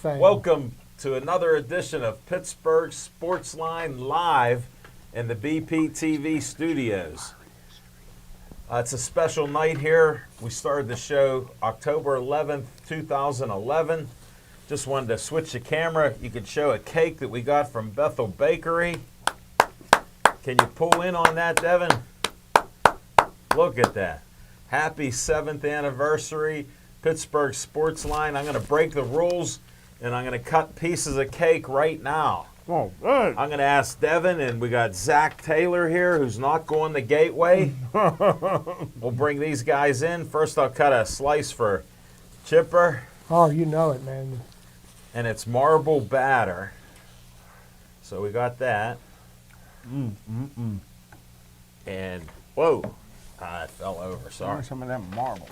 fame. Welcome to another edition of Pittsburgh Sportsline live in the BPTV studios. It's a special night here. We started the show October 11th, 2011. Just wanted to switch the camera. You could show a cake that we got from Bethel Bakery. Can you pull in on that, Devin? Look at that. Happy 7th anniversary, Pittsburgh Sportsline. I'm going to break the rules, and I'm going to cut pieces of cake right now. Oh, good. I'm going to ask Devin, and we got Zach Taylor here, who's not going the gateway. We'll bring these guys in. First, I'll cut a slice for Chipper. Oh, you know it, man. And it's marble batter. So we got that. And, whoa, it fell over, sorry. Some of that marble.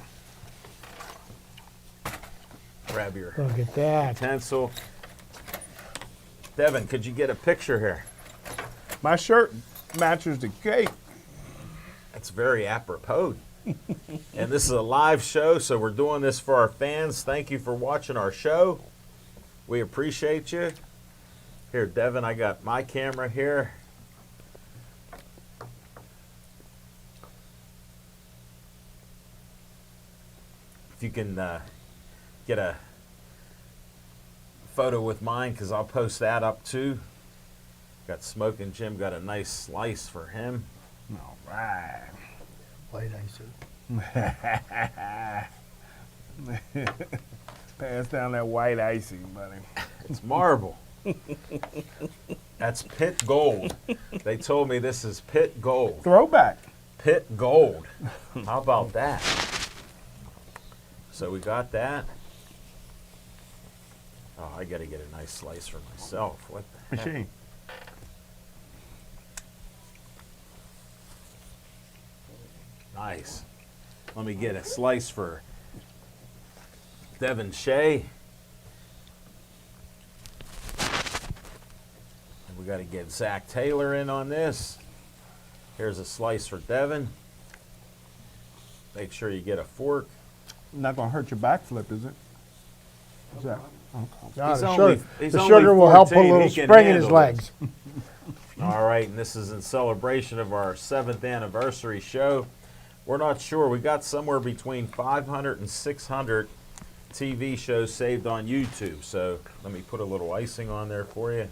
Grab your Look at that. utensil. Devin, could you get a picture here? My shirt matches the cake. It's very apropos. And this is a live show, so we're doing this for our fans. Thank you for watching our show. We appreciate you. Here, Devin, I got my camera here. If you can get a photo with mine, because I'll post that up too. Got Smoking Jim, got a nice slice for him. All right. White icing. Pass down that white icing, buddy. It's marble. That's pit gold. They told me this is pit gold. Throwback. Pit gold. How about that? So we got that. Oh, I got to get a nice slice for myself. What the heck? Machine. Nice. Let me get a slice for Devin Shea. And we got to get Zach Taylor in on this. Here's a slice for Devin. Make sure you get a fork. Not going to hurt your backflip, is it? Is that? Okay. No, He's the only- sugar, he's the only sugar will help put a 14. little He can spring in his handle it. legs. All right, and this is in celebration of our 7th anniversary show. We're not sure. We got somewhere between 500 and 600 TV shows saved on YouTube. So let me put a little icing on there for you.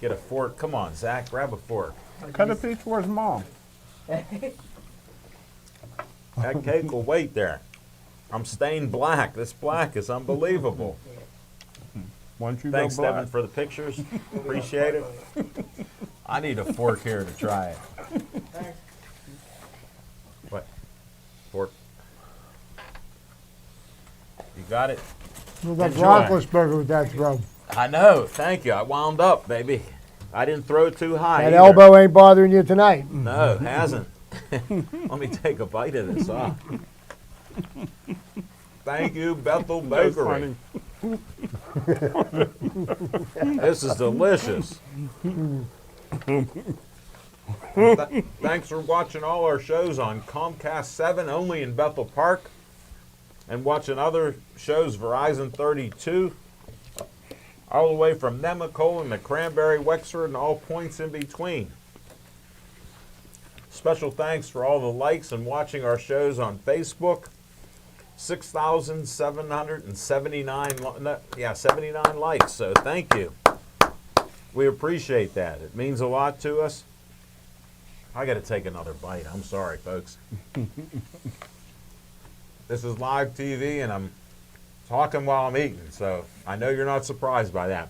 Get a fork. Come on, Zach, grab a fork. Cut a piece for his mom. That cake will wait there. I'm stained black. This black is unbelievable. Once you Thanks, go black. Devin, for the pictures. Appreciate it. I need a fork here to try it. What? Fork. You got it? Look at Enjoy. Roethlisberger with that throw. I know. Thank you. I wound up, baby. I didn't throw too high. That either. elbow ain't bothering you tonight. No, it hasn't. Let me take a bite of this. Thank you, Bethel That's Bakery. funny. This is delicious. Thanks for watching all our shows on Comcast 7, only in Bethel Park, and watching other shows, Verizon 32, all the way from Nemacolin to Cranberry, Wexford, and all points in between. Special thanks for all the likes and watching our shows on Facebook. 79 likes, so thank you. We appreciate that. It means a lot to us. I got to take another bite. I'm sorry, folks. This is live TV, and I'm talking while I'm eating, so I know you're not surprised by that.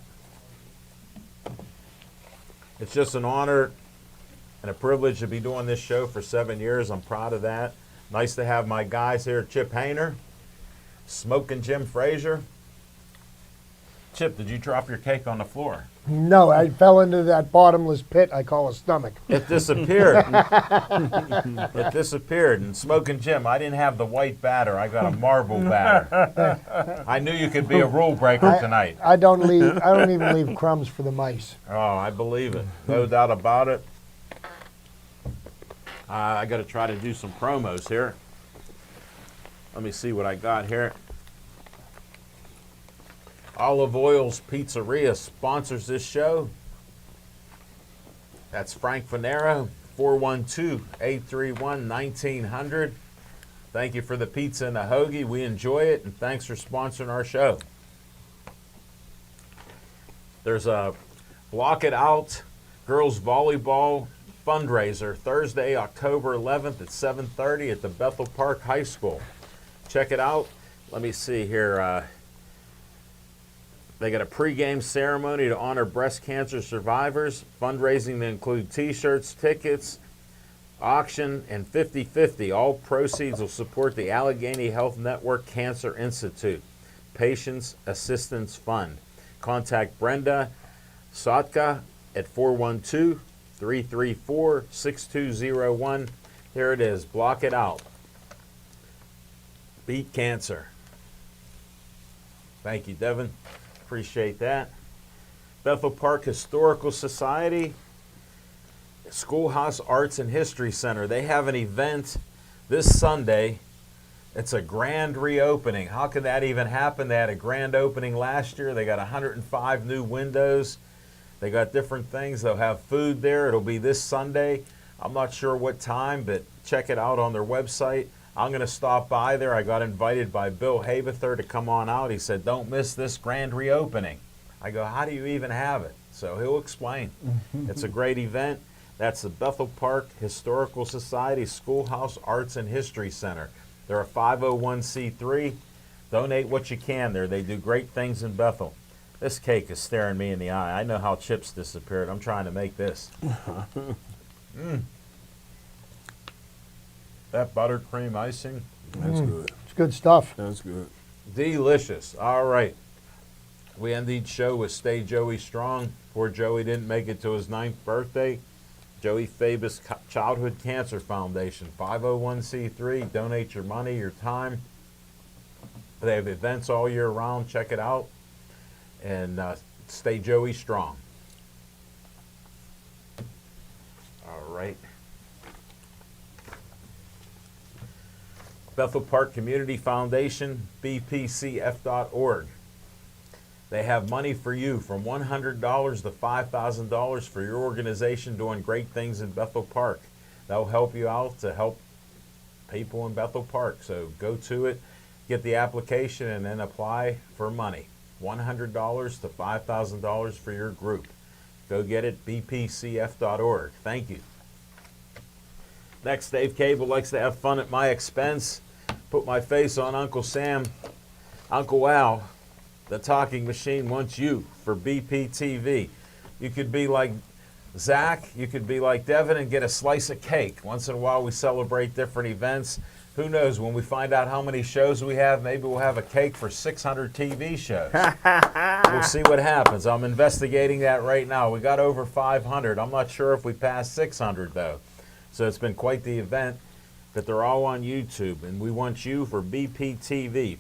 It's just an honor and a privilege to be doing this show for 7 years. I'm proud of that. Nice to have my guys here, Chip Hayner, Smoking Jim Frazier. Chip, did you drop your cake on the floor? No, I fell into that bottomless pit I call a stomach. It disappeared. It disappeared. And Smoking Jim, I didn't have the white batter. I got a marble batter. I knew you could be a rule breaker tonight. I don't even leave crumbs for the mice. Oh, I believe it. No doubt about it. I got to try to do some promos here. Let me see what I got here. Olive Oil's Pizzeria sponsors this show. That's Frank Fanero, 412-831-1900. Thank you for the pizza and the hoagie. We enjoy it, and thanks for sponsoring our show. There's a Block It Out girls volleyball fundraiser Thursday, October 11th at 7:30 at the Bethel Park High School. Check it out. Let me see here. They got a pregame ceremony to honor breast cancer survivors. Fundraising to include T-shirts, tickets, auction, and 50-50. All proceeds will support the Allegheny Health Network Cancer Institute Patients Assistance Fund. Contact Brenda Sotka at 412-334-6201. Here it is. Block it out. Beat cancer. Thank you, Devin. Appreciate that. Bethel Park Historical Society, Schoolhouse Arts and History Center. They have an event this Sunday. It's a grand reopening. How could that even happen? They had a grand opening last year. They got 105 new windows. They got different things. They'll have food there. It'll be this Sunday. I'm not sure what time, but check it out on their website. I'm going to stop by there. I got invited by Bill Havether to come on out. He said, don't miss this grand reopening. I go, how do you even have it? So he'll explain. It's a great event. That's the Bethel Park Historical Society Schoolhouse Arts and History Center. They're a 501c3. Donate what you can there. They do great things in Bethel. This cake is staring me in the eye. I know how chips disappeared. I'm trying to make this. That buttercream icing. That's good. It's good stuff. That's good. Delicious. All right. We end each show with Stay Joey Strong. Poor Joey didn't make it to his 9th birthday. Joey Fabus Childhood Cancer Foundation, 501c3. Donate your money, your time. They have events all year round. Check it out. And stay Joey strong. All right. Bethel Park Community Foundation, bpcf.org. They have money for you from $100 to $5,000 for your organization doing great things in Bethel Park. That'll help you out to help people in Bethel Park. So go to it, get the application, and then apply for money. $100 to $5,000 for your group. Go get it, bpcf.org. Thank you. Next, Dave Cable likes to have fun at my expense. Put my face on Uncle Sam. Uncle Al, the talking machine, wants you for BPTV. You could be like Zach, you could be like Devin and get a slice of cake. Once in a while we celebrate different events. Who knows, when we find out how many shows we have, maybe we'll have a cake for 600 TV shows. We'll see what happens. I'm investigating that right now. We got over 500. I'm not sure if we passed 600 though. So it's been quite the event, but they're all on YouTube, and we want you for BPTV,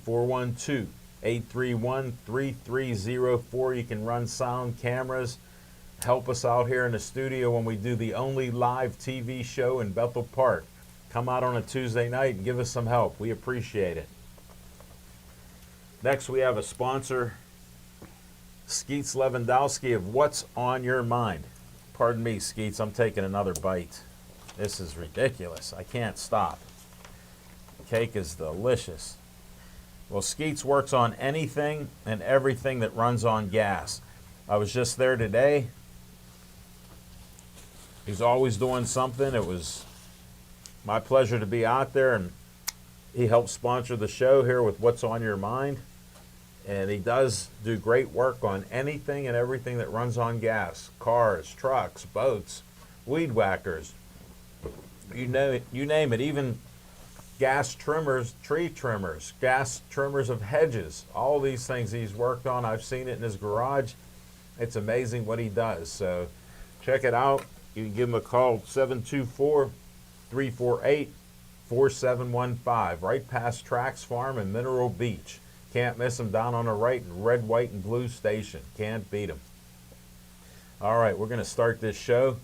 412-831-3304. You can run sound, cameras, help us out here in the studio when we do the only live TV show in Bethel Park. Come out on a Tuesday night and give us some help. We appreciate it. Next, we have a sponsor, Skeets Lewandowski of What's on Your Mind. Pardon me, Skeets, I'm taking another bite. This is ridiculous. I can't stop. The cake is delicious. Well, Skeets works on anything and everything that runs on gas. I was just there today. He's always doing something. It was my pleasure to be out there, and he helps sponsor the show here with What's on Your Mind. And he does do great work on anything and everything that runs on gas. Cars, trucks, boats, weed whackers. You name it, even gas trimmers, tree trimmers, gas trimmers of hedges, all these things he's worked on. I've seen it in his garage. It's amazing what he does. So check it out. You can give him a call, 724-348-4715, right past Trax Farm and Mineral Beach. Can't miss him down on the right in red, white, and blue station. Can't beat him. All right, we're going to start this show.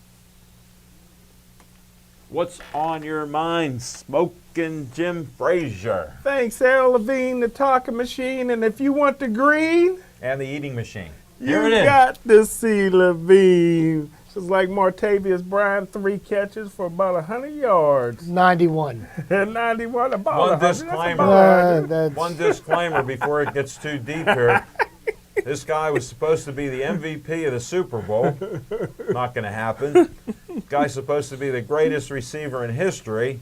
What's on your mind, Smoking Jim Frazier? Thanks, Al Levine, the talking machine. And if you want the green, And the eating machine. You Here it is. got to see Levine. It's like Martavius Bryant, 3 catches for about 100 yards. 91. 91, about One 100. disclaimer. That's- One disclaimer before it gets too deep here. This guy was supposed to be the MVP of the Super Bowl. Not going to happen. Guy's supposed to be the greatest receiver in history.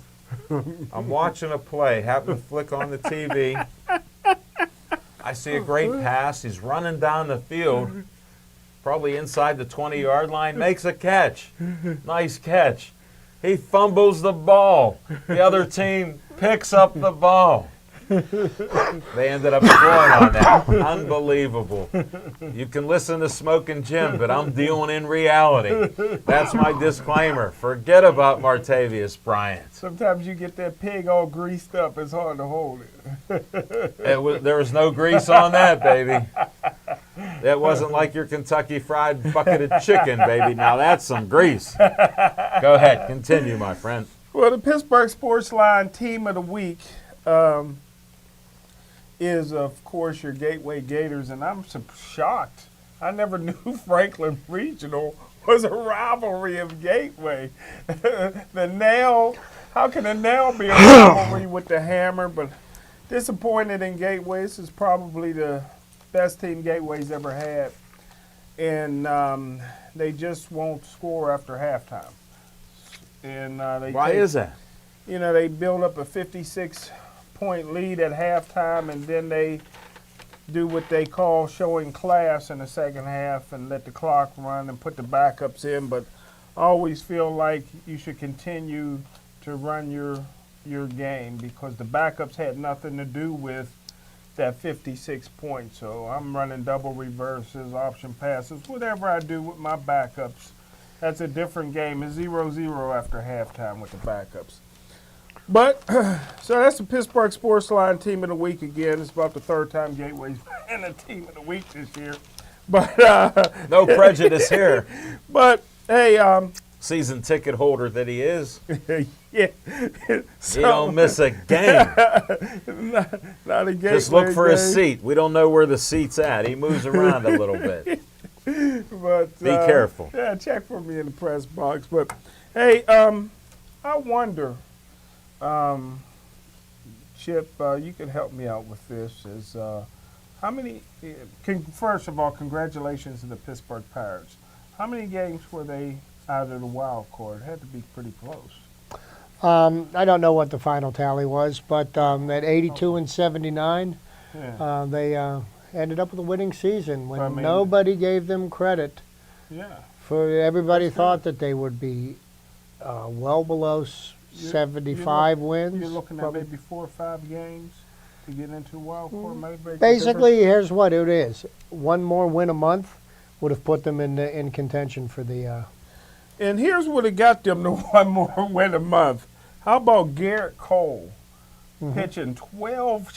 I'm watching a play, happen to flick on the TV. I see a great pass. He's running down the field, probably inside the 20-yard line, makes a catch. Nice catch. He fumbles the ball. The other team picks up the ball. They ended up scoring on that. Unbelievable. You can listen to Smoking Jim, but I'm dealing in reality. That's my disclaimer. Forget about Martavius Bryant. Sometimes you get that pig all greased up. It's hard to hold it. There was no grease on that, baby. That wasn't like your Kentucky Fried bucket of chicken, baby. Now that's some grease. Go ahead. Continue, my friend. Well, the Pittsburgh Sportsline Team of the Week is, of course, your Gateway Gators, and I'm shocked. I never knew Franklin Regional was a rivalry of Gateway. The Nail, how can a Nail be a rivalry with the Hammer? But disappointed in Gateway. This is probably the best team Gateway's ever had. And they just won't score after halftime. And Why is that? You know, they build up a 56-point lead at halftime, and then they do what they call showing class in the second half and let the clock run and put the backups in. But I always feel like you should continue to run your game because the backups had nothing to do with that 56 points. So I'm running double reverses, option passes, whatever I do with my backups. That's a different game. It's 0-0 after halftime with the backups. But, so that's the Pittsburgh Sportsline Team of the Week again. It's about the third time Gateway's been a Team of the Week this year. But No prejudice here. But, hey, Season ticket holder that he is. yeah. He don't miss a game. Not a Gateway Just look for his game. seat. We don't know where the seat's at. He moves around a little bit. But, Be careful. Yeah, check for me in the press box. But, hey, I wonder, Chip, you can help me out with this. Is how many? First of all, congratulations to the Pittsburgh Pirates. How many games were they out of the wild card? It had to be pretty close. I don't know what the final tally was, but at 82 and 79, Yeah. they ended up with a winning season when I mean- nobody gave them credit. Yeah. For everybody That's thought that they would be well below 75 wins. You're looking at probably. maybe 4 or 5 games to get into the wild card. Maybe make a Basically, here's what it is: one more win a month would have put them in contention for the. And here's what it got them to one more win a month. How about Garrett Cole pitching 12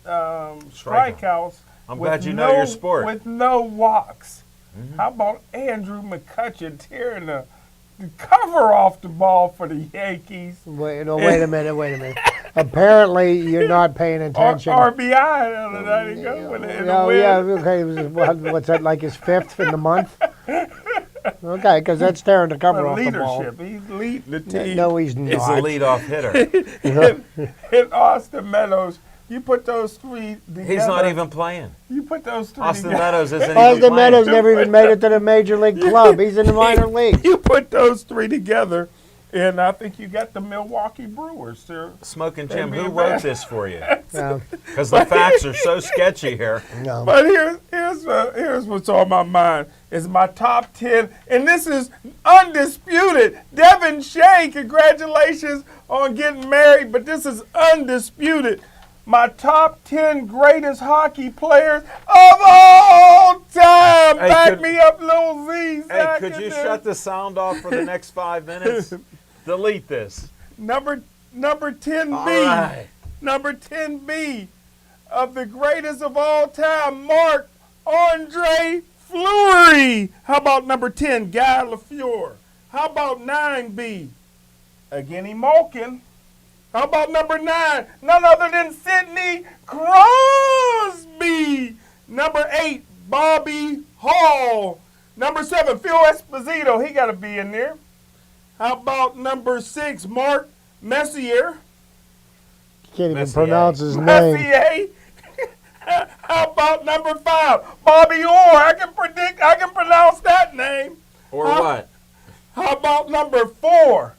strikeouts? I'm with glad you know your sport. With no walks. How about Andrew McCutcheon tearing the cover off the ball for the Yankees? Wait a minute. Apparently, you're not paying attention. RBI, there you go. In the Oh, win. yeah, okay. What's that, like his 5th in the month? Okay, because that's tearing the cover off the ball. Leadership. He's leading the team. No, he's He's a not. leadoff hitter. In Austin Meadows, you put those 3 together. He's not even playing. You put those 3 Austin together. Meadows isn't even Austin playing. Meadows never even made it to the major league club. He's in the minor league. You put those 3 together, and I think you got the Milwaukee Brewers. Smoking Jim, They who mean wrote that. this for you? No, Because the facts are so sketchy here. no. But here's what's on my mind is my top 10, and this is undisputed. Devin Shea, congratulations on getting married, but this is undisputed. My top 10 greatest hockey players of all time. Hey, Back me up, Lil Z. Hey, could you shut the sound off for the next 5 minutes? Delete this. Number 10B. All right. Number 10B of the greatest of all time, Mark Andre Fleury. How about number 10, Guy LaFleur? How about 9B, Evgeny Malkin? How about number 9, none other than Sidney Crosby? Number 8, Bobby Hall. Number 7, Phil Esposito. He got to be in there. How about number 6, Mark Messier? Can't even Messier. pronounce his name. Messier. How about number 5, Bobby Orr? I can pronounce that name. Or what? How about number 4,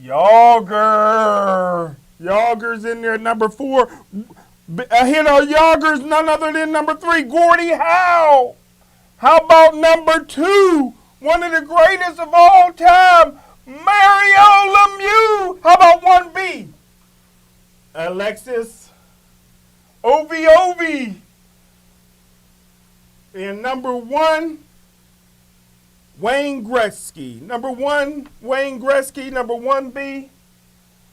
Yager? Yager's in there at number 4. A hit on Yager's none other than number 3, Gordie Howe. How about number 2, one of the greatest of all time, Mario Lemieux? How about 1B, Alexis Oviedo? And number 1, Wayne Gretzky. Number 1, Wayne Gretzky. Number 1B,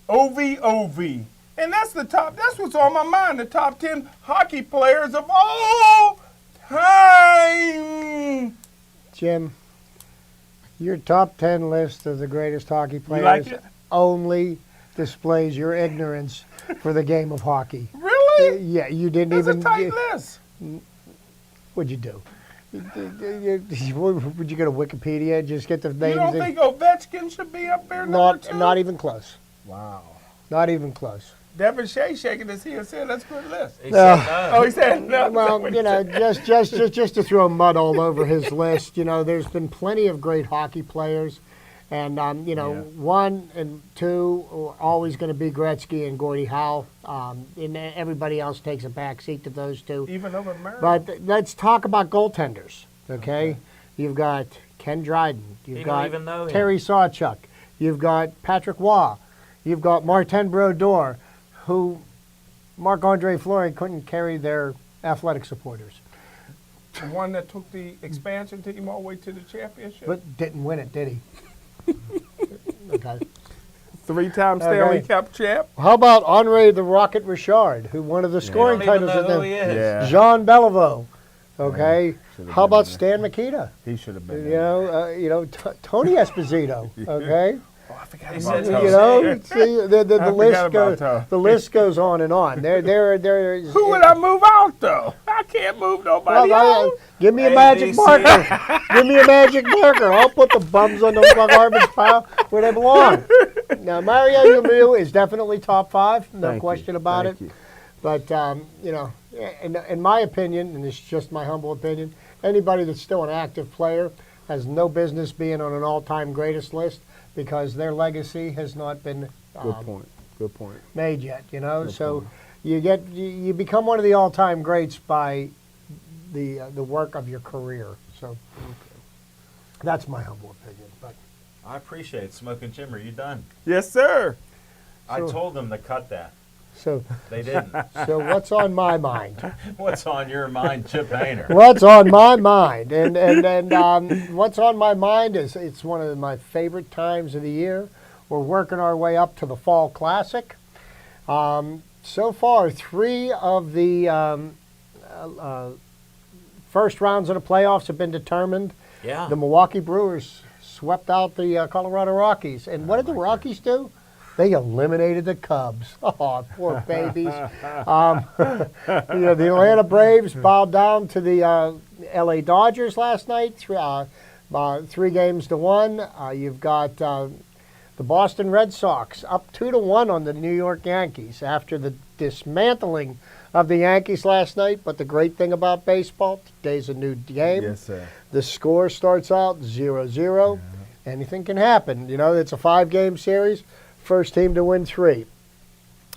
Ovi. And that's what's on my mind, the top 10 hockey players of all time. Jim, your top 10 list of the greatest hockey players like it? only displays your ignorance for the game of hockey. Really? Yeah, you didn't That's even. a tight list. What'd you do? Would you go to Wikipedia and just get the names? You don't think Ovechkin should be up there number 2? Not even close. Wow. Not even close. Devin Shea shaking his head saying that's a good list. He said no. Oh, he said no. Well, you know, just to throw mud all over his list, you know, there's been plenty of great hockey players, and you know, 1 and 2 are always going to be Gretzky and Gordie Howe, and everybody else takes a back seat to those 2. Even over Murray. But let's talk about goaltenders. Okay, you've got Ken Dryden, you've You got don't even know him. Terry Sawchuk, you've got Patrick Waugh, you've got Martin Brodeur, who Marc-Andre Fleury couldn't carry their athletic supporters. The one that took the expansion team all the way to the championship. But didn't win it, did he? Okay. 3-time Stanley Okay. Cup champ. How about Henri the Rocket Richard, who won the scoring You don't even titles know with who he them? is. Jean Beliveau. Okay. Should've How been about in Stan Mikita? He should have been. You know, Tony Esposito. Okay. Oh, I forgot He about said Tony. You know, see, the I list forgot goes. about Tony. The list goes on and on. There's Who would I move out, though? I can't move nobody out. Give me a ABC. magic marker. Give me a magic marker. I'll put the bums on the garbage pile where they belong. Now, Mario Lemieux is definitely top 5, no Thank you. question about Thank it. you. But, you know, in my opinion, and it's just my humble opinion, anybody that's still an active player has no business being on an all-time greatest list because their legacy has not been Good point. Good point. made yet, you know. Good So point. you become one of the all-time greats by the work of your career. So that's my humble opinion. But I appreciate Smoking Jim. Are you done? Yes, sir. I So- told them to cut that. so They didn't. what's on my mind? What's on your mind, Chip Hayner? What's on my mind? And what's on my mind is it's one of my favorite times of the year. We're working our way up to the Fall Classic. So far, 3 of the first rounds of the playoffs have been determined. Yeah. The Milwaukee Brewers swept out the Colorado Rockies. And what did the Rockies do? They eliminated the Cubs. Oh, poor babies. You know, the Atlanta Braves bowed down to the L.A. Dodgers last night, 3-1. You've got the Boston Red Sox up 2-1 on the New York Yankees after the dismantling of the Yankees last night. But the great thing about baseball, today's a new game. Yes, sir. The score starts out 0-0. Anything can happen. You know, it's a 5-game series. First team to win 3.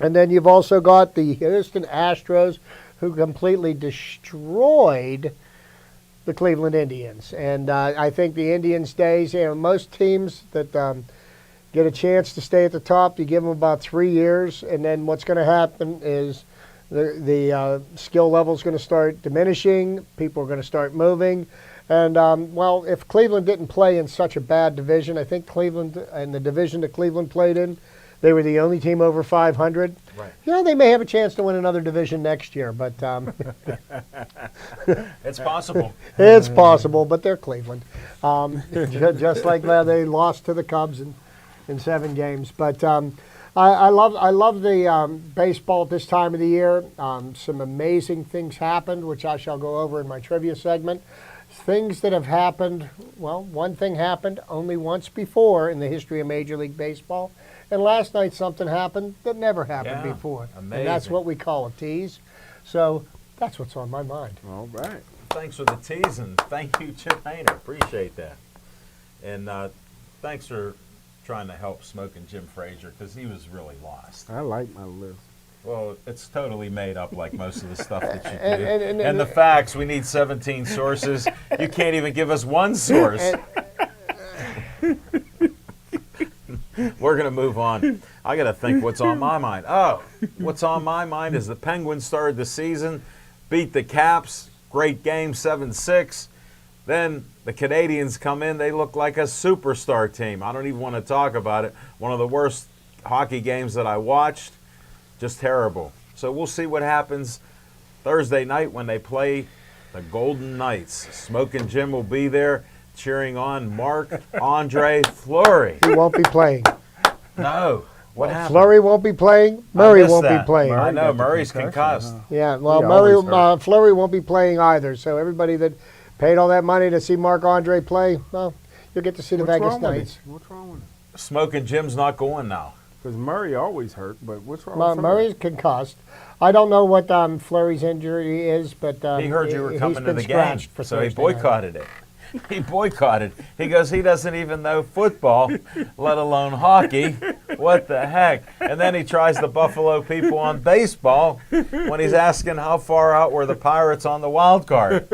And then you've also got the Houston Astros, who completely destroyed the Cleveland Indians. And I think the Indians' days, you know, most teams that get a chance to stay at the top, you give them about 3 years, and then what's going to happen is the skill level is going to start diminishing. People are going to start moving. And, well, if Cleveland didn't play in such a bad division, I think Cleveland, and the division that Cleveland played in, they were the only team over 500. Right. You know, they may have a chance to win another division next year, but It's possible. it's possible, but they're Cleveland. Just like they lost to the Cubs in 7 games. But I love the baseball at this time of the year. Some amazing things happened, which I shall go over in my trivia segment. Things that have happened, well, one thing happened only once before in the history of Major League Baseball. And last night something happened that never happened Yeah, before. amazing. And that's what we call a tease. So that's what's on my mind. All right. Thanks for the tease, and thank you, Chip Hayner. Appreciate that. And thanks for trying to help Smoking Jim Frazier, because he was really lost. I like my list. Well, it's totally made up like most of the stuff that you do. And the facts, we need 17 sources. You can't even give us one source. We're going to move on. I got to think what's on my mind. Oh, what's on my mind is the Penguins started the season, beat the Caps, great game, 7-6. Then the Canadians come in. They look like a superstar team. I don't even want to talk about it. One of the worst hockey games that I watched. Just terrible. So we'll see what happens Thursday night when they play the Golden Knights. Smoking Jim will be there cheering on Marc-Andre Fleury. He won't be playing. No. What happened? Fleury won't be playing. I Murray missed won't that. be playing. I know, got the Murray's concussion, concussed. huh? Yeah, well, He Murray, always hurt. Fleury won't be playing either. So everybody that paid all that money to see Marc-Andre play, well, you'll get to see the What's Vegas wrong with Knights. it? What's wrong with it? Smoking Jim's not going now. Because Murray always hurt, but what's wrong with Murray's concussed. I don't know what Fleury's injury is, but He heard you were he's coming to been the game, scratched for so he Thursday night. boycotted it. He boycotted. He goes, he doesn't even know football, let alone hockey. What the heck? And then he tries to buffalo people on baseball when he's asking how far out were the Pirates on the wild card.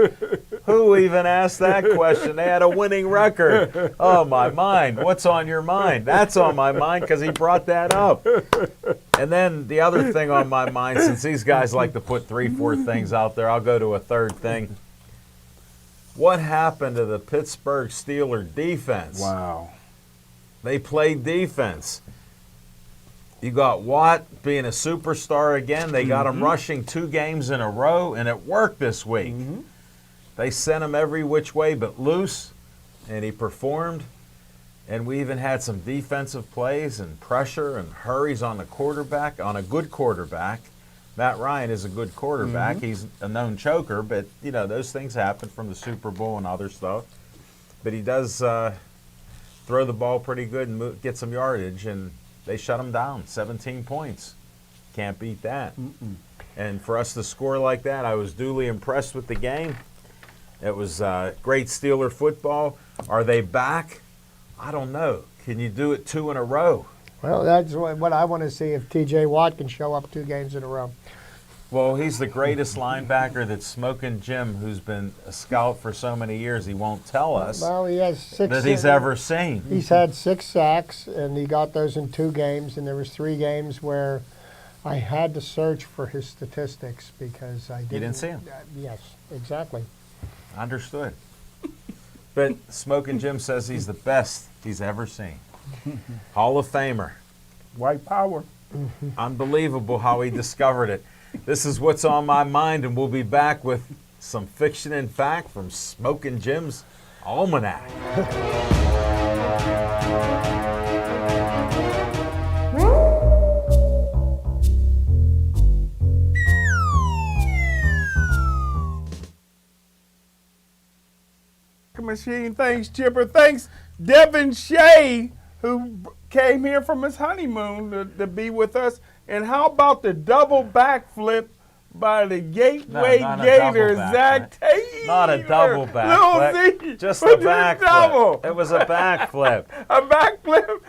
Who even asked that question? They had a winning record. Oh, my mind. What's on your mind? That's on my mind because he brought that up. And then the other thing on my mind, since these guys like to put 3-4 things out there, I'll go to a third thing. What happened to the Pittsburgh Steelers defense? Wow. They played defense. You got Watt being a superstar again. They got him rushing 2 games in a row, and it worked this week. They sent him every which way but loose, and he performed. And we even had some defensive plays and pressure and hurries on the quarterback, on a good quarterback. Matt Ryan is a good quarterback. He's a known choker, but, you know, those things happen from the Super Bowl and other stuff. But he does throw the ball pretty good and get some yardage, and they shut him down, 17 points. Can't beat that. And for us to score like that, I was duly impressed with the game. It was great Steeler football. Are they back? I don't know. Can you do it 2 in a row? Well, that's what I want to see, if T.J. Watt can show up 2 games in a row. Well, he's the greatest linebacker that Smoking Jim, who's been a scout for so many years, he won't tell us Well, he has 6. that he's ever seen. He's had 6 sacks, and he got those in 2 games, and there was 3 games where I had to search for his statistics because I didn't. You didn't see him? Yes, exactly. Understood. But Smoking Jim says he's the best he's ever seen. Hall of Famer. White power. Unbelievable how he discovered it. This is what's on my mind, and we'll be back with some fiction and fact from Smoking Jim's Almanac. Machine. Thanks, Chipper. Thanks, Devin Shea, who came here from his honeymoon to be with us. And how about the double backflip by the Gateway not a Gators, double Zach Taylor? Not a double Little backflip, Z. just What a did backflip. It was a backflip. A backflip?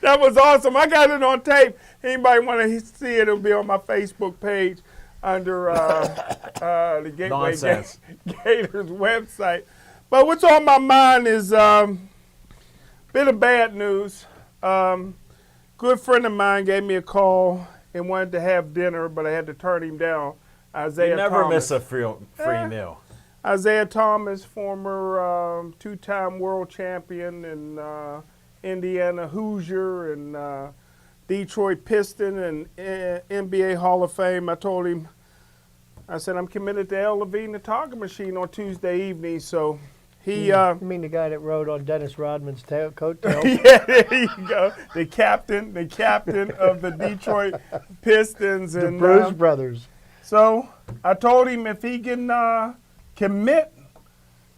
That was awesome. I got it on tape. Anybody want to see it, it'll be on my Facebook page under the Gateway Nonsense. Gators website. But what's on my mind is bit of bad news. Good friend of mine gave me a call and wanted to have dinner, but I had to turn him down. Isaiah You never Thomas. miss a free meal. Isaiah Thomas, former 2-time world champion and Indiana Hoosier and Detroit Piston and NBA Hall of Fame. I told him, I said, I'm committed to El Levine, the Target Machine on Tuesday evening, so He You mean the guy that rode on Dennis Rodman's coattails? yeah, there you go. The captain of the Detroit Pistons, The and Bruce Brothers. so I told him if he can commit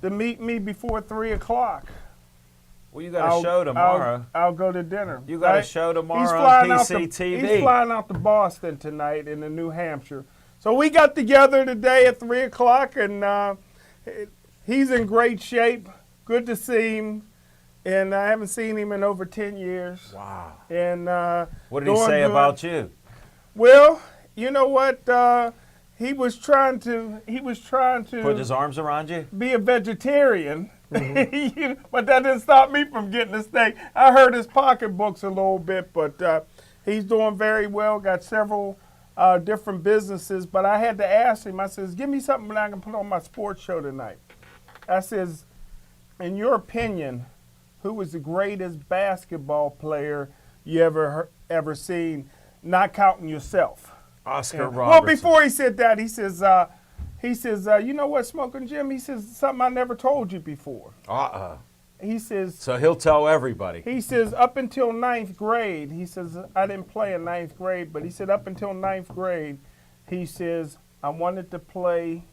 to meet me before 3 o'clock, Well, you got a show tomorrow. I'll go to dinner. You got a show tomorrow on PCTV. He's flying out to Boston tonight in New Hampshire. So we got together today at 3 o'clock, and he's in great shape. Good to see him. And I haven't seen him in over 10 years. Wow. And What did he say about you? Well, you know what? He was trying to Put his arms around you? be a vegetarian. But that didn't stop me from getting a steak. I heard his pocketbooks a little bit, but he's doing very well. Got several different businesses. But I had to ask him. I says, "Give me something that I can put on my sports show tonight." I says, "In your opinion, who was the greatest basketball player you ever seen, not counting yourself?" Oscar Well, Robertson. before he said that, he says, "You know what, Smoking Jim?" He says, "Something I never told you before." He says, So he'll tell everybody. up until 9th grade, he says, I didn't play in 9th grade, but he said up until 9th grade, he says, I wanted to play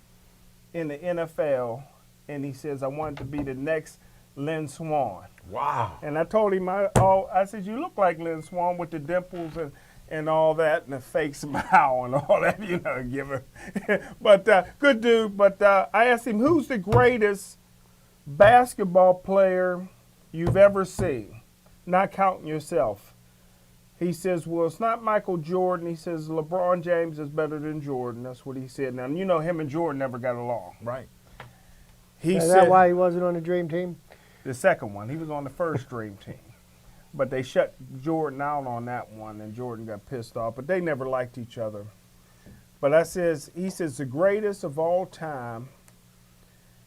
in the NFL, and he says, I wanted to be the next Lynn Swann. Wow. And I told him, I said, you look like Lynn Swann with the dimples and all that, and the fake smile and all that, give her. But good dude. But I asked him, who's the greatest basketball player you've ever seen, not counting yourself? He says, well, it's not Michael Jordan. He says, LeBron James is better than Jordan. That's what he said. Now, him and Jordan never got along. Right. Is that why he wasn't on the Dream Team? The second one. He was on the first Dream Team. But they shut Jordan out on that one, and Jordan got pissed off. But they never liked each other. But he says, the greatest of all time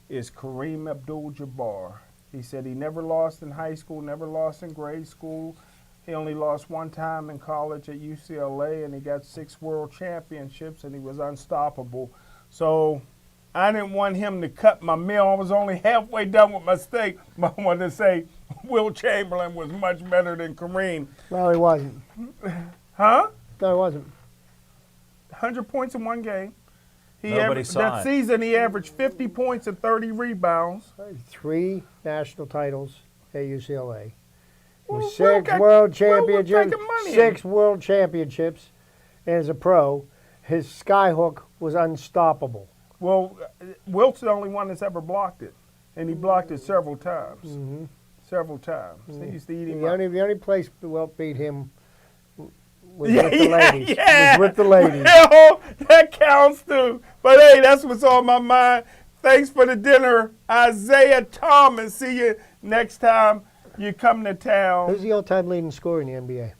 is Kareem Abdul-Jabbar. He said he never lost in high school, never lost in grade school. He only lost one time in college at UCLA, and he got 6 world championships, and he was unstoppable. So I didn't want him to cut my meal. I was only halfway done with my steak, but I wanted to say Will Chamberlain was much better than Kareem. Well, he wasn't. Huh? No, he wasn't. 100 points in one game. Nobody saw that it. season, he averaged 50 points and 30 rebounds. 3 national titles at UCLA. Well, With Will 6 got- world Will was championships. taking money. 6 world championships as a pro. His skyhook was unstoppable. Well, Wilt's the only one that's ever blocked it, and he blocked it several times. Mm-hmm. Several times. He used to eat him The up. only place Wilt beat him was Yeah, with the ladies. yeah. Was with the ladies. Hell, that counts too. But hey, that's what's on my mind. Thanks for the dinner, Isaiah Thomas. See you next time you come to town. Who's the all-time leading scorer in the NBA?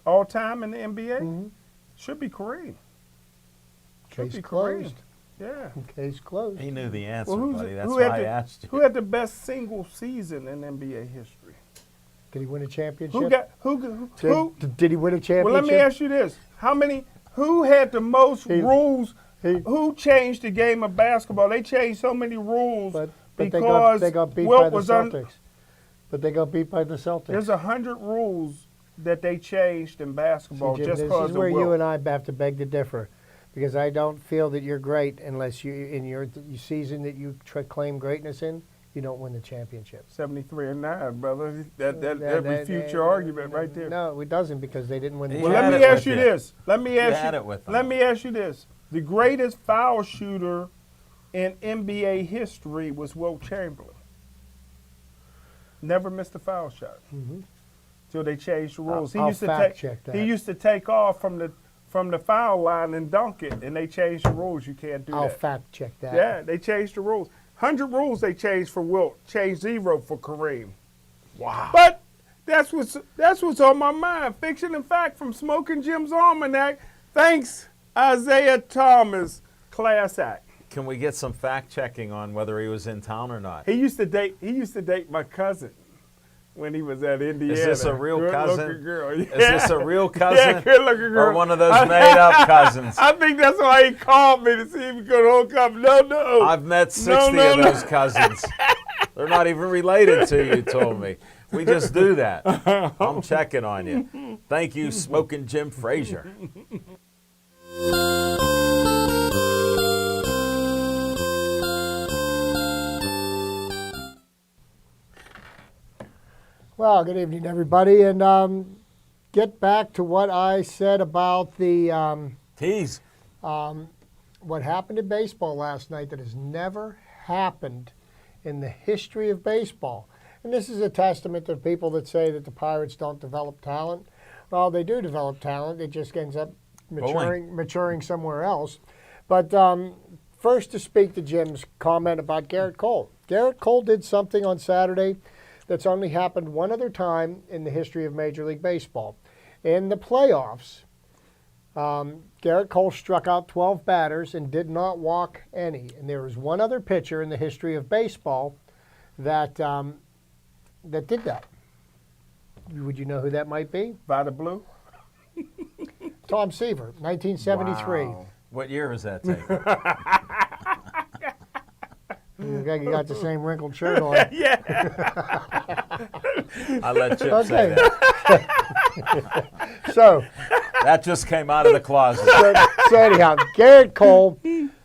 All time in the NBA? Mhm. Should be Kareem. Should Case be closed. Yeah. Case closed. He knew the answer, Well, buddy. That's who had why I the- asked you. Who had the best single season in NBA history? Did he win a championship? Did he win a championship? Well, let me ask you this: Who had the most rules? Who changed the game of basketball? They changed so many rules But because they got beat Wilt by the was Celtics. But they got beat by the Celtics. There's 100 rules that they changed in basketball See, Jim, just this because is of where Wilt. you and I have to beg to differ, because I don't feel that you're great unless you, in your season that you claim greatness in, you don't win the championship. 73-9, brother. That refutes your argument right there. No, it doesn't, because they didn't win the He Well, had let it me ask with you you. this. Let me ask had you. it with them. Let me ask you this: the greatest foul shooter in NBA history was Wilt Chamberlain. Never missed a foul shot. Mhm. Till they changed the rules. I'll fact check that. He used to take off from the foul line and dunk it, and they changed the rules. You can't do I'll that. fact check that. Yeah, they changed the rules. 100 rules they changed for Wilt. Changed 0 for Kareem. Wow. But that's what's on my mind. Fiction and fact from Smoking Jim's Almanac. Thanks, Isaiah Thomas. Class act. Can we get some fact checking on whether he was in town or not? He used to date my cousin. when he was at Indiana. Is this a real cousin? Good-looking girl. Yeah. Is this a real cousin? Yeah, good-looking girl. Or one of those made-up cousins? I think that's why he called me to see if he could hook up. No. I've met 60 of those cousins. They're not even related to you, told me. We just do that. I'm checking on you. Thank you, Smoking Jim Frazier. Well, good evening, everybody, and get back to what I said about the Tease. what happened in baseball last night that has never happened in the history of baseball. And this is a testament to people that say that the Pirates don't develop talent. Well, they do develop talent. It just ends up maturing somewhere else. But first, to speak to Jim's comment about Garrett Cole. Garrett Cole did something on Saturday that's only happened one other time in the history of Major League Baseball. In the playoffs, Garrett Cole struck out 12 batters and did not walk any. And there was one other pitcher in the history of baseball that that did that. Would you know who that might be? Vada Blue? Tom Seaver, 1973. Wow. What year was that tape? You got the same wrinkled shirt on. Yeah. I let Chip say Okay. that. So, That just came out of the closet. so anyhow, Garrett Cole,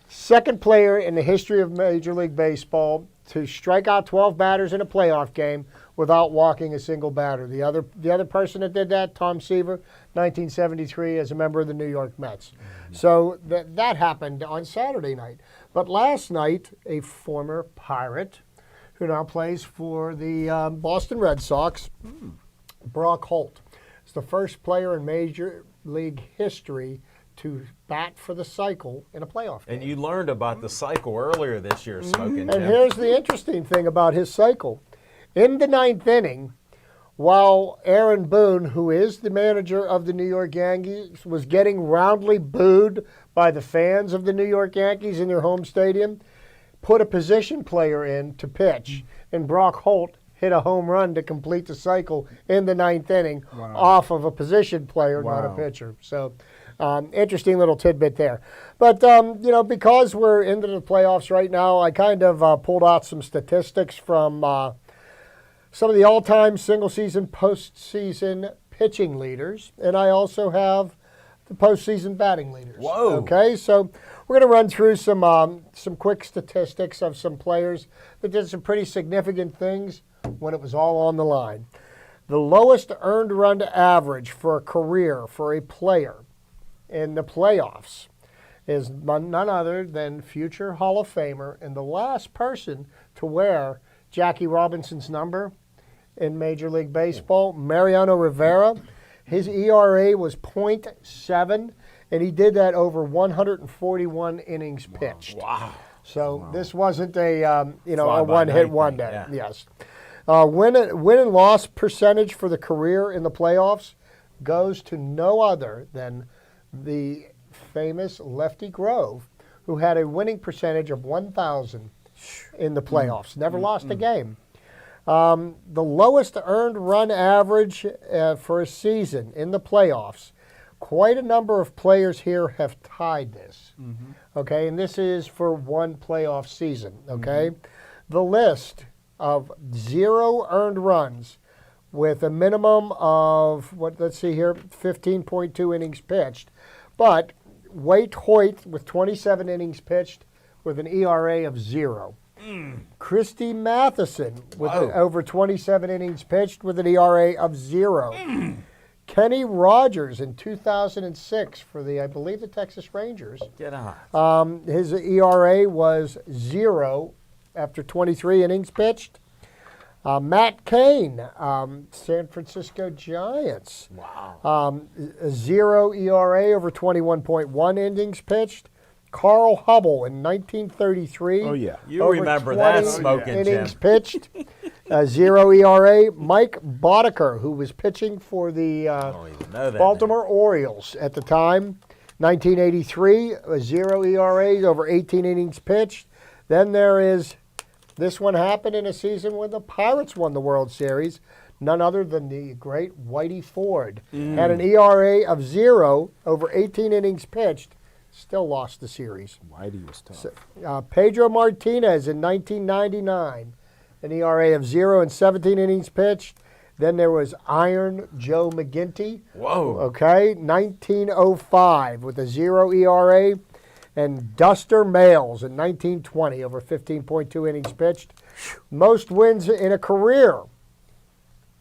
second player in the history of Major League Baseball to strike out 12 batters in a playoff game without walking a single batter. The other person that did that, Tom Seaver, 1973, as a member of the New York Mets. So that happened on Saturday night. But last night, a former Pirate who now plays for the Boston Red Sox, Brock Holt, is the first player in Major League history to bat for the cycle in a playoff game. And you learned about the cycle earlier this year, Smoking Jim. And here's the interesting thing about his cycle. In the ninth inning, while Aaron Boone, who is the manager of the New York Yankees, was getting roundly booed by the fans of the New York Yankees in their home stadium, put a position player in to pitch, and Brock Holt hit a home run to complete the cycle in the ninth inning off of a position player, not a pitcher. So interesting little tidbit there. But, because we're into the playoffs right now, I kind of pulled out some statistics from some of the all-time single-season, postseason pitching leaders, and I also have the postseason batting leaders. Whoa. Okay, so we're going to run through some quick statistics of some players that did some pretty significant things when it was all on the line. The lowest earned run average for a career for a player in the playoffs is none other than future Hall of Famer and the last person to wear Jackie Robinson's number in Major League Baseball, Mariano Rivera. His ERA was .7, and he did that over 141 innings pitched. Wow. So this wasn't a a Fly-by-night one-hit thing, wonder. yeah. Yes. Win and loss percentage for the career in the playoffs goes to no other than the famous Lefty Grove, who had a winning percentage of 1,000 in the playoffs. Never lost a game. The lowest earned run average for a season in the playoffs. Quite a number of players here have tied this. Okay, and this is for one playoff season. Okay, the list of 0 earned runs with a minimum of let's see here, 15.2 innings pitched, but Waite Hoyt with 27 innings pitched with an ERA of 0. Christy Matheson with over 27 innings pitched with an ERA of 0. Kenny Rogers in 2006 for I believe the Texas Rangers. Get on. His ERA was 0 after 23 innings pitched. Matt Cain, San Francisco Giants. Wow. 0 ERA over 21.1 innings pitched. Carl Hubble in 1933. Oh, yeah. You over remember 20 that, Smoking innings Jim. pitched. 0 ERA. Mike Boddicker, who was pitching for the I don't even know that Baltimore Orioles at the time. 1983, 0 ERA over 18 innings pitched. Then there is, this one happened in a season when the Pirates won the World Series. none other than the great Whitey Ford. Had an ERA of 0 over 18 innings pitched, still lost the series. Whitey was tough. Pedro Martinez in 1999, an ERA of 0 and 17 innings pitched. Then there was Iron Joe McGinty. Whoa. Okay, 1905 with a 0 ERA. And Duster Males in 1920 over 15.2 innings pitched. Most wins in a career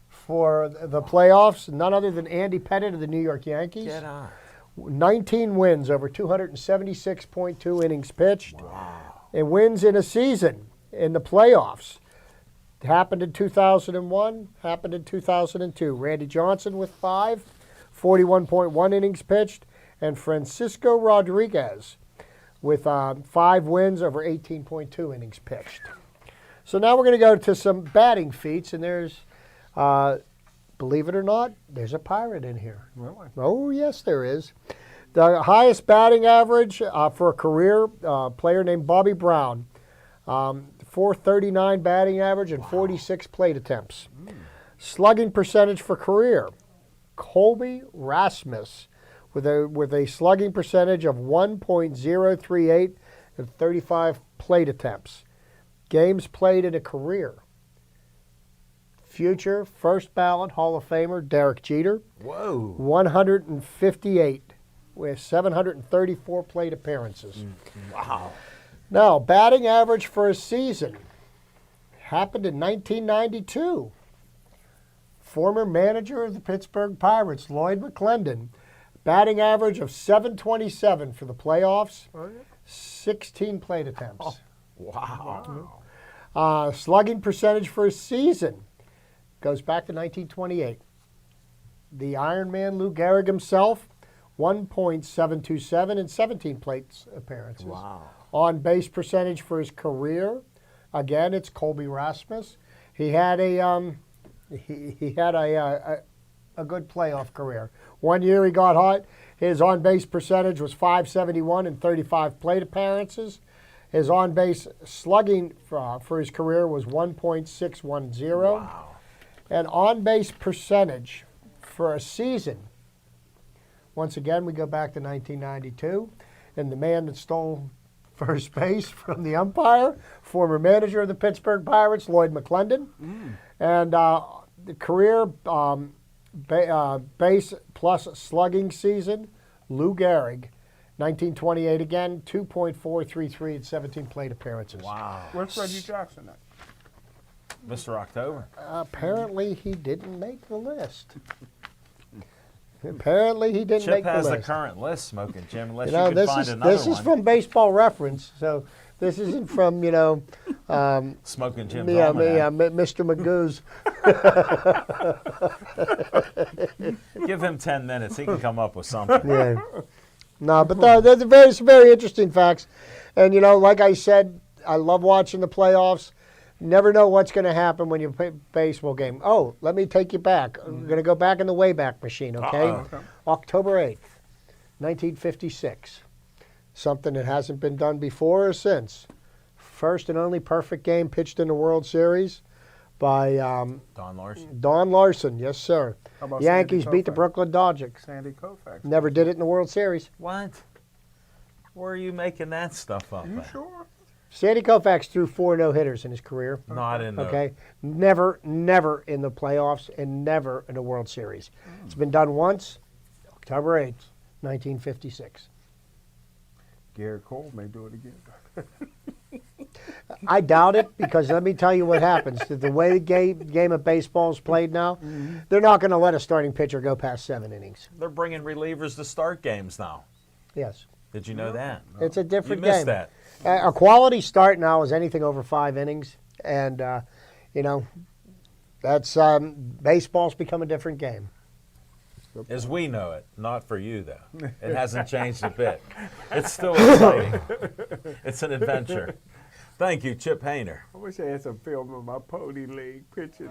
for the playoffs, none other than Andy Pettitte of the New York Yankees. Get on. 19 wins over 276.2 innings pitched. Wow. And wins in a season in the playoffs. It happened in 2001, happened in 2002. Randy Johnson with 5, 41.1 innings pitched, and Francisco Rodriguez with 5 wins over 18.2 innings pitched. So now we're going to go to some batting feats, and there's, believe it or not, there's a Pirate in here. Really? Oh, yes, there is. The highest batting average for a career player named Bobby Brown. 439 batting average and 46 plate attempts. Slugging percentage for career, Colby Rasmus with a slugging percentage of 1.038 and 35 plate attempts. Games played in a career, future first ballot Hall of Famer Derek Jeter. Whoa. 158 with 734 plate appearances. Wow. Now, batting average for a season happened in 1992. Former manager of the Pittsburgh Pirates, Lloyd McClendon, batting average of 727 for the playoffs, 16 plate attempts. Wow. Slugging percentage for a season goes back to 1928. The Iron Man Lou Gehrig himself, 1.727 and 17 plate appearances. Wow. On base percentage for his career, again, it's Colby Rasmus. He had a good playoff career. 1 year he got hot. His on base percentage was .571 and 35 plate appearances. His on base slugging for his career was 1.610. Wow. And on base percentage for a season. Once again, we go back to 1992, and the man that stole first base from the umpire, former manager of the Pittsburgh Pirates, Lloyd McClendon. And the career base plus slugging season, Lou Gehrig, 1928 again, 2.433 and 17 plate appearances. Wow. Where's Reggie Jackson at? Mr. October. Apparently he didn't make the list. Apparently he didn't Chip make the has list. the current list, Smoking Jim, unless You know, you can find another this is one. from Baseball Reference, so this isn't from, Smoking Jim's Mr. Magoo's. Give him 10 minutes. He can come up with something. Yeah. No, but they're very, very interesting facts. And, like I said, I love watching the playoffs. Never know what's going to happen when you play a baseball game. Oh, let me take you back. I'm going to go back in the Wayback Machine, okay? Uh-oh. October 8th, 1956. Something that hasn't been done before or since. First and only perfect game pitched in the World Series by Don Larson. Don Larson, yes, sir. How about Yankees Sandy beat the Koufax? Brooklyn Dodgers. Sandy Koufax. Never did it in the World Series. What? Where are you making that stuff up You at? sure? Sandy Koufax threw 4 no-hitters in his career. Not in the... Okay, never in the playoffs and never in the World Series. It's been done once, October 8th, 1956. Garrett Cole may do it again. I doubt it because let me tell you what happens. The way the game of baseball is played now, they're not going to let a starting pitcher go past 7 innings. They're bringing relievers to start games now. Yes, Did you know that? it's a different You missed game. that. A quality start now is anything over 5 innings, and that's baseball's become a different game. As we know it. Not for you, though. It hasn't changed a bit. It's still exciting. It's an adventure. Thank you, Chip Hayner. I wish I had some film of my pony leg pitching.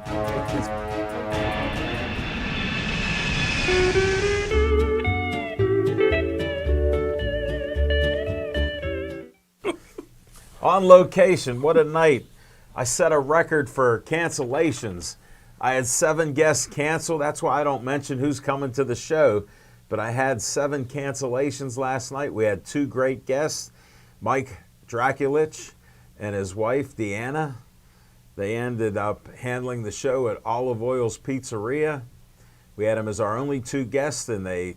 On location, what a night. I set a record for cancellations. I had 7 guests cancel. That's why I don't mention who's coming to the show. But I had 7 cancellations last night. We had 2 great guests, Mike Draculich and his wife, Deanna. They ended up handling the show at Olive Oil's Pizzeria. We had them as our only 2 guests, and they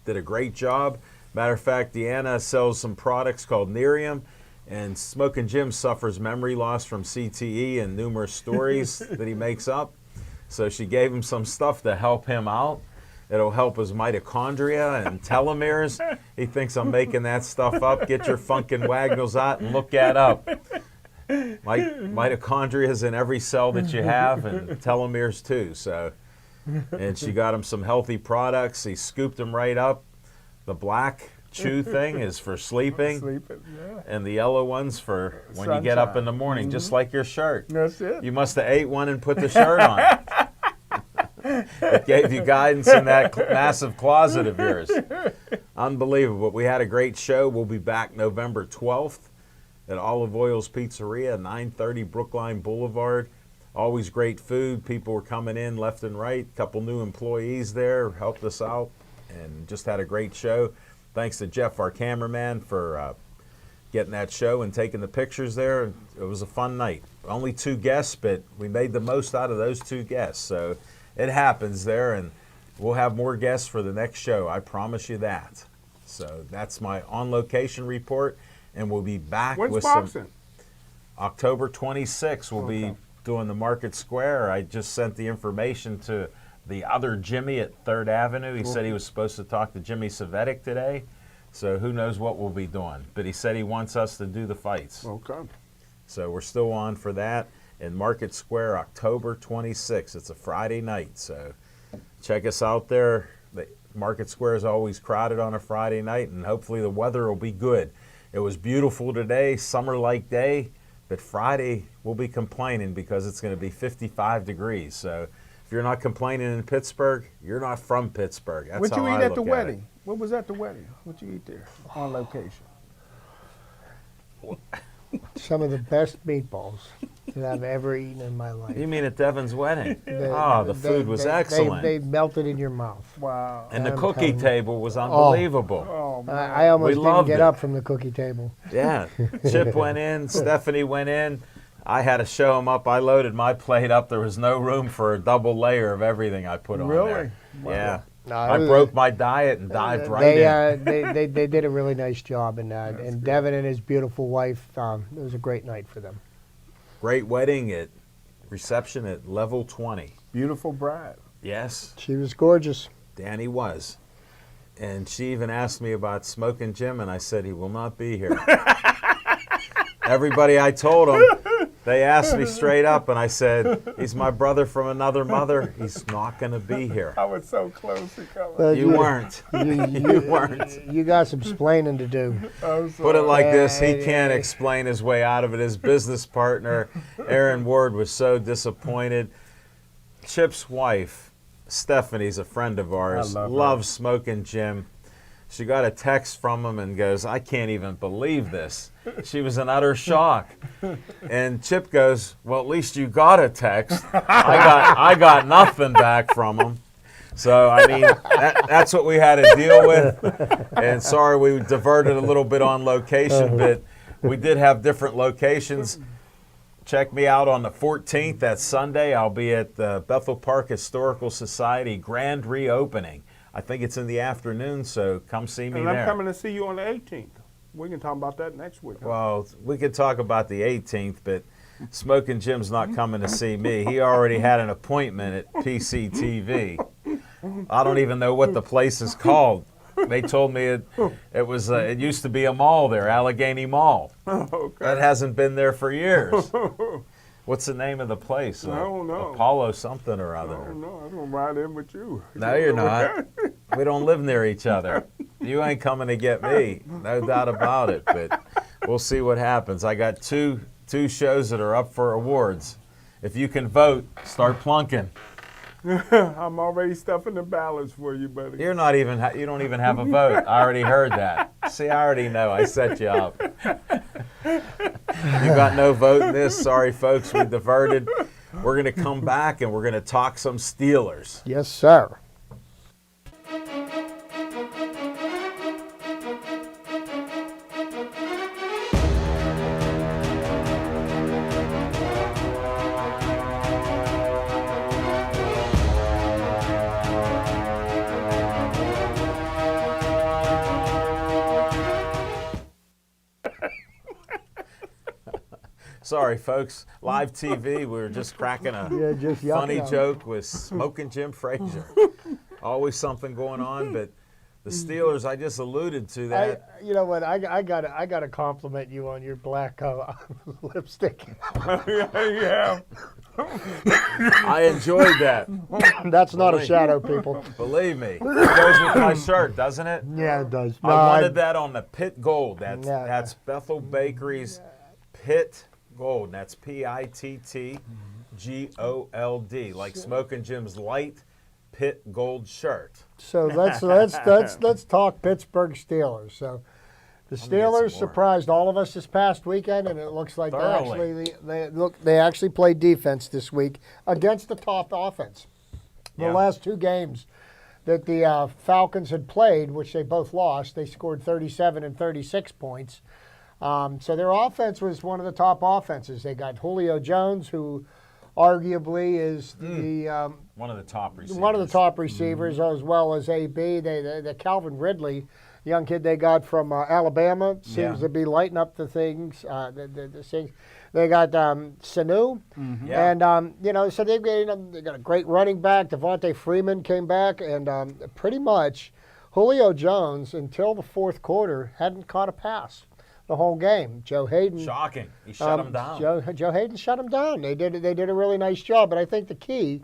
did a great job. Matter of fact, Deanna sells some products called Nerium, and Smokin' Jim suffers memory loss from CTE and numerous stories that he makes up. So she gave him some stuff to help him out. It'll help his mitochondria and telomeres. He thinks I'm making that stuff up. Get your funkin' wagnalls out and look that up. Mitochondria is in every cell that you have, and telomeres too. So, and she got him some healthy products. He scooped them right up. The black chew thing is for sleeping, and the yellow one's for when you get up in the morning, just like your shirt. That's it. You must have ate one and put the shirt on. It gave you guidance in that massive closet of yours. Unbelievable. We had a great show. We'll be back November 12th at Olive Oil's Pizzeria, 930 Brookline Boulevard. Always great food. People were coming in left and right. A couple new employees there helped us out and just had a great show. Thanks to Jeff, our cameraman, for getting that show and taking the pictures there. It was a fun night. Only 2 guests, but we made the most out of those 2 guests. So it happens there, and we'll have more guests for the next show. I promise you that. So that's my on-location report, and we'll be back When's with boxing? some. October 26th, we'll be doing the Market Square. I just sent the information to the other Jimmy at 3rd Avenue. He said he was supposed to talk to Jimmy Savetic today, so who knows what we'll be doing. But he said he wants us to do the fights. Okay. So we're still on for that. In Market Square, October 26th. It's a Friday night, so check us out there. The Market Square is always crowded on a Friday night, and hopefully the weather will be good. It was beautiful today, summer-like day, but Friday we'll be complaining because it's going to be 55 degrees. So if you're not complaining in Pittsburgh, you're not from Pittsburgh. That's What you how eat I at the look at wedding? it. What was at the wedding? What you eat there on location? Some of the best meatballs that I've ever eaten in my life. You mean at Devin's wedding? They- The food was excellent. They melted in your mouth. Wow. And the I'm cookie telling you. table was unbelievable. Oh, man. I almost didn't loved get it. up from the cookie table. Yeah, Chip went in, Stephanie went in. I had to show him up. I loaded my plate up. There was no room for a double layer of everything I put on Really? there. Wow. Yeah, No, I it was- broke my diet and dived right in. They did a really nice job, and Devin and his beautiful wife. It was a great night for them. Great wedding at reception at level 20. Beautiful bride. Yes, She was gorgeous. Danny was. And she even asked me about Smokin' Jim, and I said he will not be here. Everybody I told them, they asked me straight up, and I said, he's my brother from another mother. He's not going to be here. I was so close to coming. But You weren't. You weren't. You got some explaining to do. Put it like this, he Yeah, can't yeah. explain his way out of it. His business partner, Aaron Ward, was so disappointed. Chip's wife, Stephanie's a friend of ours, I love her. loves Smokin' Jim. She got a text from him and goes, I can't even believe this. She was in utter shock. And Chip goes, well, at least you got a text. I got nothing back from him. So, I mean, that's what we had to deal with. And sorry we diverted a little bit on location, but we did have different locations. Check me out on the 14th, that's Sunday. I'll be at the Bethel Park Historical Society grand reopening. I think it's in the afternoon, so come see me And there. I'm coming to see you on the 18th. We can talk about that next week. huh? Well, we could talk about the 18th, but Smokin' Jim's not coming to see me. He already had an appointment at PCTV. I don't even know what the place is called. They told me it used to be a mall there, Allegheny Mall. Okay. That hasn't been there for years. What's the name of the place? I don't know. Apollo something or I other. don't know. I'm going to ride in with you. No, you're not. We don't live near each other. You ain't coming to get me, no doubt about it. But we'll see what happens. I got two shows that are up for awards. If you can vote, start plunking. I'm already stuffing the ballots for you, buddy. You don't even have a vote. I already heard that. See, I already know. I set you up. You got no vote in this. Sorry, folks. We diverted. We're going to come back and we're going to talk some Steelers. Yes, sir. Sorry, folks. Live TV, we were just cracking a just funny yucking on. joke with Smoking Jim Frazier. Always something going on, but the Steelers, I just alluded to that. You know what? I gotta compliment you on your black lipstick. Yeah. I enjoyed that. That's not a shadow, people. Believe me. It goes with my shirt, doesn't it? Yeah, it does. I No, wanted that on the Pit Gold. That's Yeah. that's Bethel Bakery's Pit Gold. And that's PITTGOLD, like Smoking Jim's light Pit Gold shirt. So let's talk Pittsburgh Steelers. So the Let me get Steelers some more. surprised all of us this past weekend, and it looks like Thoroughly. they actually played defense this week against the top offense. The Yeah. last two games that the Falcons had played, which they both lost, they scored 37 and 36 points. So their offense was one of the top offenses. They got Julio Jones, who arguably is One of the top receivers. one of the top receivers, as well as AB. The Calvin Ridley, young kid they got from Alabama, seems Yeah. to be lighting up the things. The things. They got Sanu, Yeah. and so they got a great running back. Devontae Freeman came back, and pretty much Julio Jones until the fourth quarter hadn't caught a pass the whole game. Joe Hayden. Shocking. He shut him down. Joe Hayden shut him down. They did a really nice job, but I think the key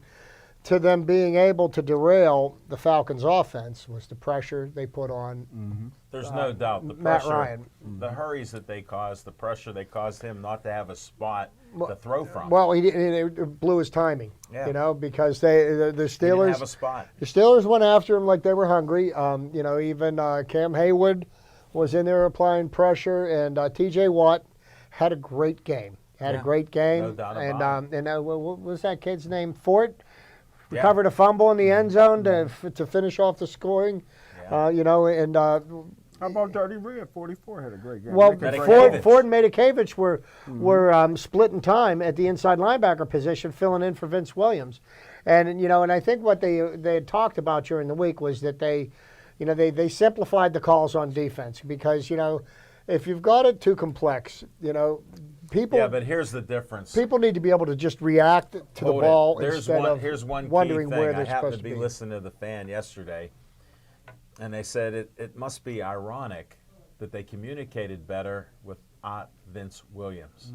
to them being able to derail the Falcons' offense was the pressure they put on There's no doubt. The Matt pressure, Ryan. the hurries that they caused, the pressure they caused him not to have a spot to throw from. Well, it blew his timing, Yeah. because the He didn't Steelers have a spot. the Steelers went after him like they were hungry. Even Cam Haywood was in there applying pressure, and T.J. Watt had a great game. Yeah. A great game. No doubt and about what was that kid's name? Fort Yeah. recovered a fumble in the end zone to finish off the scoring. Yeah. How about Dirty Red? 44 had a great game. Well, Making Medikevich. Ford and Medikevich were splitting time at the inside linebacker position, filling in for Vince Williams. And I think what they had talked about during the week was that they simplified the calls on defense because if you've got it too complex, people Yeah, but here's the difference. people need to be able to just react to the Hold it. ball Here's instead one, of here's one wondering key thing. where I they're happened supposed to be listening to the fan yesterday, and they said it must be ironic that they communicated better with Vince Williams.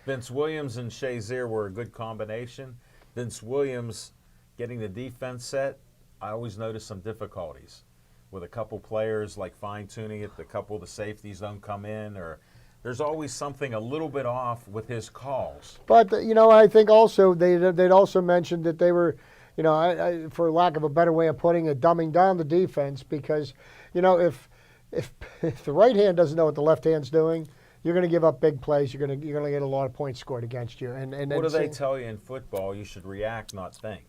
Vince Williams and Shazier were a good combination. Vince Williams getting the defense set, I always noticed some difficulties with a couple players, like fine-tuning it. A couple of the safeties don't come in, or there's always something a little bit off with his calls. But I think also they'd also mentioned that they were, for lack of a better way of putting it, dumbing down the defense because, if the right hand doesn't know what the left hand's doing, you're going to give up big plays. You're going to get a lot of points scored against you. And What do they tell you in football? You should react, not think.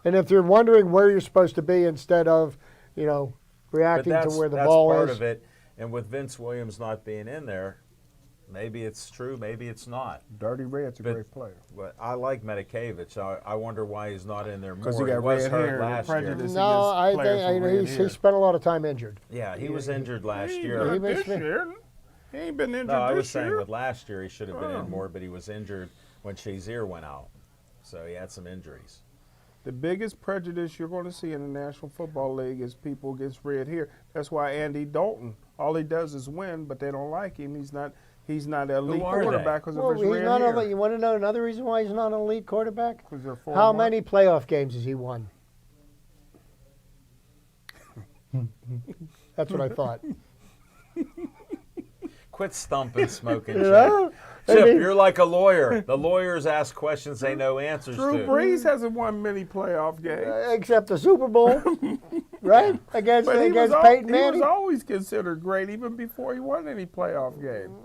And if you're wondering where you're supposed to be instead of, reacting to where the ball that's part is. of it. And with Vince Williams not being in there, maybe it's true, maybe it's not. Dirty Red's a But- great player. But I like Medikevich. I wonder why he's not in there more. 'Cause he got He was red hurt hair, last year. prejudice. No, against I players think with red he hair. spent a lot of time injured. Yeah, he was injured last He year. ain't been He this year. He ain't been injured No, I was this saying year. with last year he should have been Oh. in more, but he was injured when Shazier went out. So he had some injuries. The biggest prejudice you're going to see in the National Football League is people against red hair. That's why Andy Dalton, all he does is win, but they don't like him. He's not an elite are they? quarterback because Well, of his he's red not hair. you want to know another reason why he's not an elite quarterback? 'Cause they're How 4-1. many playoff games has he won? That's what I thought. Quit stumping, smoking, You Chip. know? I Chip, mean- you're like a lawyer. The lawyers ask questions they know answers Drew to. Brees hasn't won many playoff games. Except the Super Bowl, right? Against But he was Peyton Manning. always considered great even before he won any playoff game.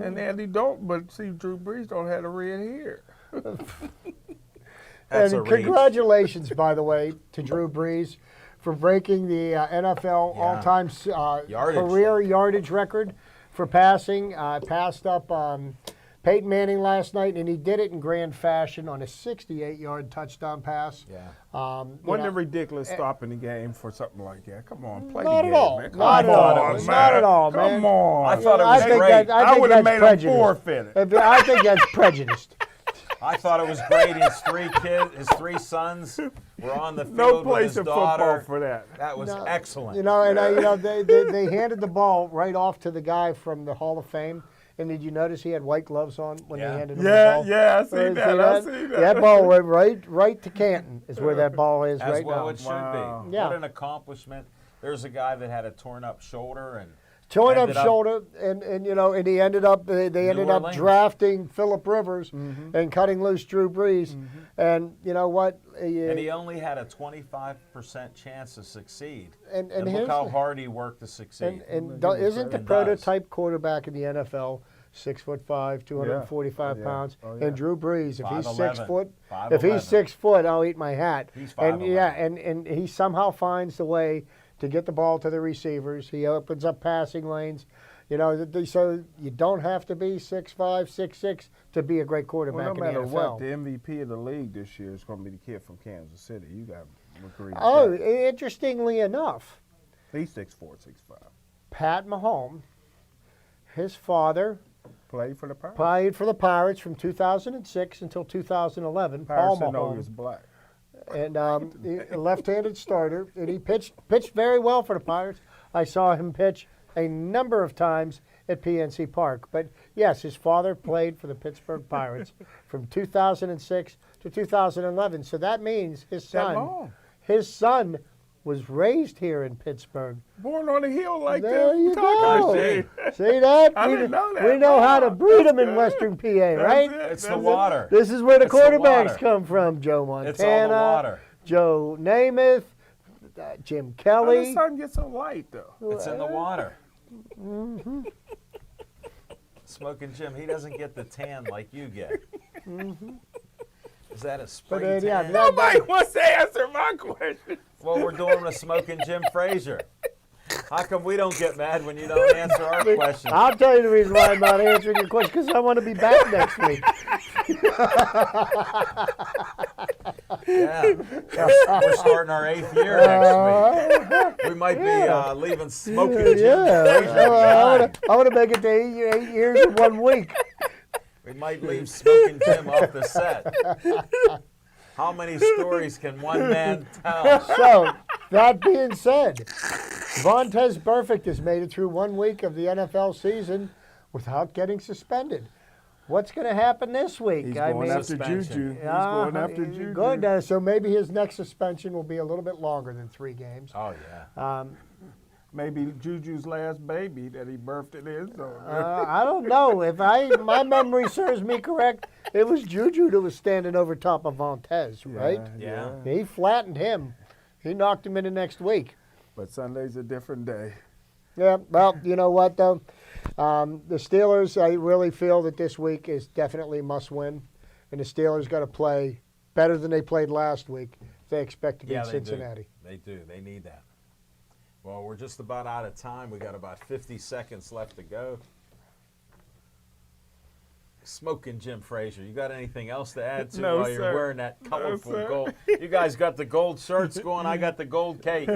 And Andy Dalton, but see, Drew Brees don't have a red hair. That's a And reach. congratulations, by the way, to Drew Brees for breaking the NFL Yeah. all-time Yardage. career yardage record for passing. Passed up Peyton Manning last night, and he did it in grand fashion on a 68-yard touchdown pass. Yeah. Wasn't it ridiculous stopping the game for something like that? Come on, play Not the at game, all. man. Come Not at on, all. man. Not at all, man. Come on. I thought it was think great. I would have that's made him prejudiced. forfeit it. I think that's prejudiced. I thought it was great. His three sons were on the field No with place his in football daughter. for that. That was excellent. They handed the ball right off to the guy from the Hall of Fame. And did you notice he had white gloves on when they handed him the ball? Yeah, I see that. I see that. That ball went right to Canton is where that ball is As right well now. it should Wow. be. Yeah. What an accomplishment. There's a guy that had a torn up shoulder and Torn up ended up- shoulder, and he ended up they ended up Orleans. drafting Phillip Rivers and cutting loose Drew Brees, and you know what? and he only had a 25% chance to succeed. And look here's how the- hard he worked to succeed. Isn't the It does. prototype quarterback in the NFL 6'5", 245 Yeah. pounds? Oh, yeah. And Drew Brees, if he's 5'11". 6 foot, 5'11". if he's 6 foot, I'll eat my hat. He's and 5'11". yeah, and he somehow finds the way to get the ball to the receivers. He opens up passing lanes. You know, so you don't have to be 6'5", 6'6" to be a great quarterback Well, no matter in the what, NFL. the MVP of the league this year is going to be the kid from Kansas City. You got to agree with Oh, that. interestingly enough, He's 6'4", 6'5". Pat Mahomes, his father Played for the Pirates. played for the Pirates from 2006 until 2011. Pirates Paul didn't know he Mahomes, was black. and a left-handed starter, and he pitched very well for the Pirates. I saw him pitch a number of times at PNC Park. But yes, his father played for the Pittsburgh Pirates from 2006 to 2011. So that means his That long. son was raised here in Pittsburgh. Born on a hill like There that. you Talking go. shit. See that? I We- didn't know that. We know how to Wow. breed them in Western PA, right? That's it. It's the That's it. water. This is where the It's the quarterbacks water. come from. Joe Montana, It's all the water. Joe Namath, Jim How Kelly. the sun gets so light, though? It's in the water. Smoking Jim, he doesn't get the tan like you get. Is that a spray But, yeah, tan? that- Nobody wants to answer my question. Well, we're doing a Smoking Jim Frazier. How come we don't get mad when you don't answer our questions? I'll tell you the reason why I'm not answering your question, because I want to be back next week. Yeah. We're starting our 8th year next week. We might be leaving Smoking Jim Frazier behind. I want to make it to 8 years in 1 week. We might leave Smoking Jim off the set. How many stories can one man tell? So, that being said, Vontez Burfict has made it through 1 week of the NFL season without getting suspended. What's going to happen this week? He's going after suspension. Juju. He's going after Juju. Good. So maybe his next suspension will be a little bit longer than 3 games. Oh, yeah. Maybe Juju's last baby that he birthed in his zone. I don't know. If my memory serves me correct, it was Juju that was standing over top of Vontez, right? Yeah. He flattened him. He knocked him into next week. But Sunday's a different day. Yeah, well, you know what, though? The Steelers, I really feel that this week is definitely a must-win. And the Steelers got to play better than they played last week if they expect to beat Yeah, Cincinnati. They do. They need that. Well, we're just about out of time. We got about 50 seconds left to go. Smoking Jim Frazier, you got anything else to add to No, while you're sir. wearing that colorful sir. gold? You guys got the gold shirts going. I got the gold cape.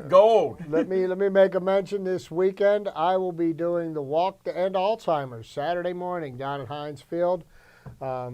Gold. Let me make a mention this weekend. I will be doing the Walk to End Alzheimer's Saturday morning down at Heinz Field. A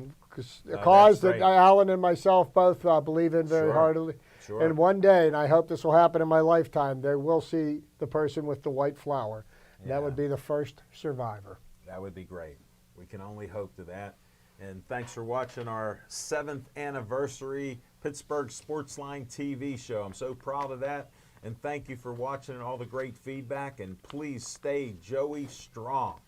cause that great. Alan and myself both believe in very Sure. heartily. Sure. And one day, and I hope this will happen in my lifetime, they will see the person with the white flower. Yeah. That would be the first survivor. That would be great. We can only hope to that. And thanks for watching our 7th anniversary Pittsburgh Sportsline TV show. I'm so proud of that. And thank you for watching and all the great feedback. And please stay Joey strong.